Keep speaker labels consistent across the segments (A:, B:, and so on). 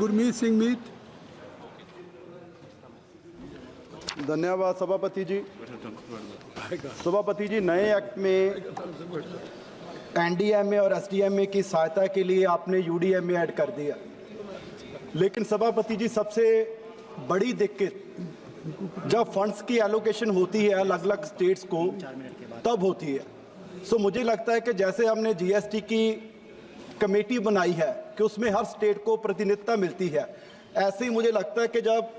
A: गुरमीत सिंह मीत।
B: धन्यवाद सभापति जी। सभापति जी, नए एक्ट में एनडीएमए और एसडीएमए की सहायता के लिए आपने यूडीएमए ऐड कर दिया, लेकिन सभापति जी सबसे बड़ी दिक्कत जब फंड्स की एलोकेशन होती है अलग अलग स्टेट्स को तब होती है। सो मुझे लगता है कि जैसे हमने जीएसटी की कमेटी बनाई है कि उसमें हर स्टेट को प्रतिनिधित्व मिलती है, ऐसे ही मुझे लगता है कि जब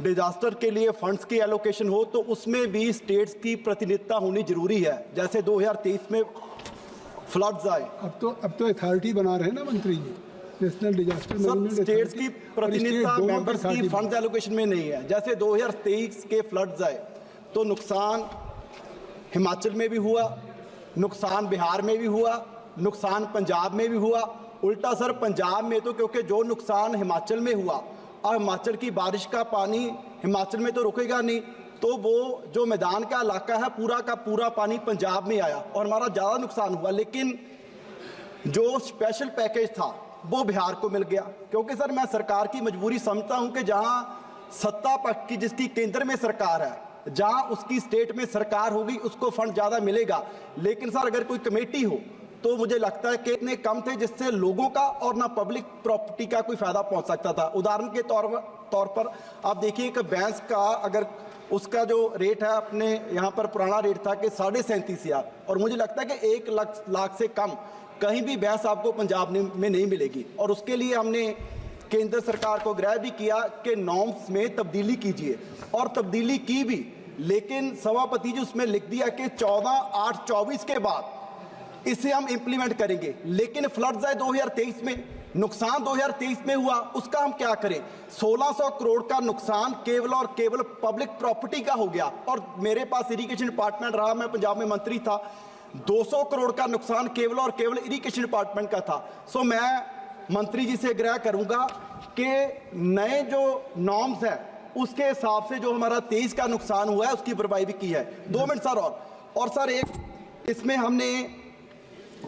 B: डिजास्टर के लिए फंड्स की एलोकेशन हो तो उसमें भी स्टेट्स की प्रतिनिधित्व होनी जरूरी है। जैसे 2023 में फ्लड्स आए,
A: अब तो अथॉरिटी बना रहे हैं ना मंत्री जी, नेशनल डिजास्टर मैनेजमेंट।
B: स्टेट्स की प्रतिनिधित्व मेंबर्स की फंड्स एलोकेशन में नहीं है। जैसे 2023 के फ्लड्स आए तो नुकसान हिमाचल में भी हुआ, नुकसान बिहार में भी हुआ, नुकसान पंजाब में भी हुआ। उल्टा सर पंजाब में तो क्योंकि जो नुकसान हिमाचल में हुआ और हिमाचल की बारिश का पानी हिमाचल में तो रुकेगा नहीं, तो वो जो मैदान का इलाका है पूरा का पूरा पानी पंजाब में आया और हमारा ज़्यादा नुकसान हुआ। लेकिन जो स्पेशल पैकेज था वो बिहार को मिल गया, क्योंकि सर मैं सरकार की मजबूरी समझता हूं कि जहां सत्ता पक्ष की जिसकी केंद्र में सरकार है, जहां उसकी स्टेट में सरकार होगी उसको फंड ज़्यादा मिलेगा। लेकिन सर अगर कोई कमेटी हो तो मुझे लगता है कि इतने कम थे जिससे लोगों का और ना पब्लिक प्रॉपर्टी का कोई फायदा पहुंच सकता था। उदाहरण के तौर पर आप देखिए कि भैंस का अगर उसका जो रेट है अपने यहाँ पर पुराना रेट था कि 37,500, और मुझे लगता है कि 1 लाख से कम कहीं भी भैंस आपको पंजाब में नहीं मिलेगी। और उसके लिए हमने केंद्र सरकार को आग्रह भी किया कि नॉर्म्स में तब्दीली कीजिए, और तब्दीली की भी। लेकिन सभापति जी उसमें लिख दिया कि 14/8/24 के बाद इसे हम इंप्लीमेंट करेंगे। लेकिन फ्लड्स आए 2023 में, नुकसान 2023 में हुआ, उसका हम क्या करें? 1600 करोड़ का नुकसान केवल और केवल पब्लिक प्रॉपर्टी का हो गया। और मेरे पास इरिगेशन डिपार्टमेंट रहा, मैं पंजाब में मंत्री था, 200 करोड़ का नुकसान केवल और केवल इरिगेशन डिपार्टमेंट का था। सो मैं मंत्री जी से आग्रह करूंगा कि नए जो नॉर्म्स है उसके हिसाब से जो हमारा 23 का नुकसान हुआ है उसकी भरपाई भी की है। 2 मिनट सर और सर एक इसमें हमने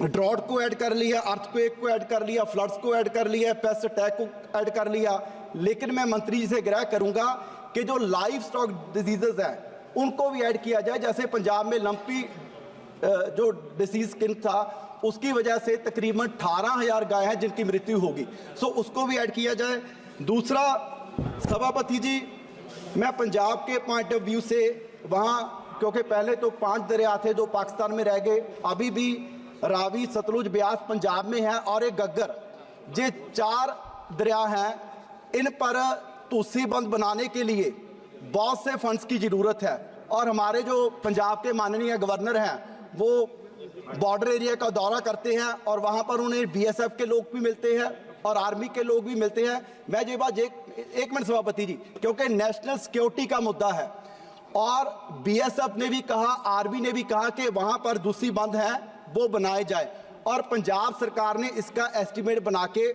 B: ड्रॉट को ऐड कर लिया, अर्थक्वेक को ऐड कर लिया, फ्लड्स को ऐड कर लिया, पेस्ट अटैक को ऐड कर लिया। लेकिन मैं मंत्री जी से आग्रह करूंगा कि जो लाइव स्टॉक डिजीजेज हैं उनको भी ऐड किया जाए। जैसे पंजाब में लंपी जो डिसीज स्किन था उसकी वजह से तकरीबन 18,000 गाय हैं जिनकी मृत्यु होगी, सो उसको भी ऐड किया जाए। दूसरा सभापति जी, मैं पंजाब के पॉइंट ऑफ व्यू से वहाँ, क्योंकि पहले तो 5 दरिया थे जो पाकिस्तान में रह गए, अभी भी रावी सतलुज ब्यास पंजाब में है और एक गग्गर, ये 4 दरिया हैं। इन पर तूसी बंद बनाने के लिए बहुत से फंड्स की ज़रूरत है। और हमारे जो पंजाब के माननीय गवर्नर हैं वो बॉर्डर एरिया का दौरा करते हैं और वहाँ पर उन्हें बीएसएफ के लोग भी मिलते हैं और आर्मी के लोग भी मिलते हैं। मैं ये बात एक मिनट सभापति जी, क्योंकि नेशनल सिक्योरिटी का मुद्दा है और बीएसएफ ने भी कहा, आर्मी ने भी कहा कि वहाँ पर दूसरी बंद है वो बनाए जाए। और पंजाब सरकार ने इसका एस्टीमेट बना के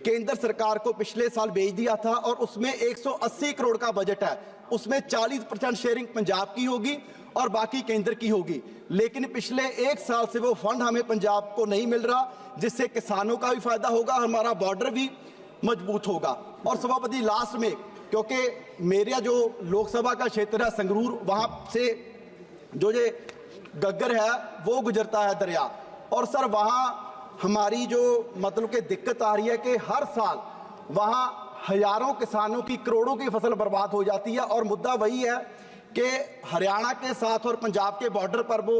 B: केंद्र सरकार को पिछले साल भेज दिया था और उसमें 180 करोड़ का बजट है। उसमें 40% शेयरिंग पंजाब की होगी और बाकी केंद्र की होगी। लेकिन पिछले 1 साल से वो फंड हमें पंजाब को नहीं मिल रहा, जिससे किसानों का भी फायदा होगा, हमारा बॉर्डर भी मजबूत होगा। और सभापति लास्ट में, क्योंकि मेरा जो लोकसभा का क्षेत्र है संगरूर, वहाँ से जो ये गग्गर है वो गुजरता है दरिया, और सर वहाँ हमारी जो मतलब कि दिक्कत आ रही है कि हर साल वहाँ हजारों किसानों की, करोड़ों की फसल बर्बाद हो जाती है। और मुद्दा वही है कि हरियाणा के साथ और पंजाब के बॉर्डर पर वो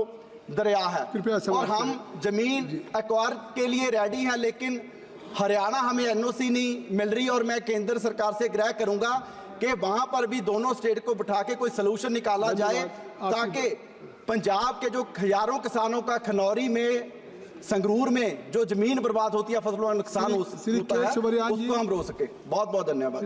B: दरिया है और हम जमीन एक्वायर के लिए रेडी हैं, लेकिन हरियाणा हमें एनओसी नहीं मिल रही। और मैं केंद्र सरकार से आग्रह करूंगा कि वहां पर भी दोनों स्टेट को बिठा के कोई सलूशन निकाला जाए, ताकि पंजाब के जो हजारों किसानों का खनौरी में, संगरूर में जो जमीन बर्बाद होती है, फसलों का नुकसान होता है, उसको हम रोक सके। बहुत बहुत धन्यवाद।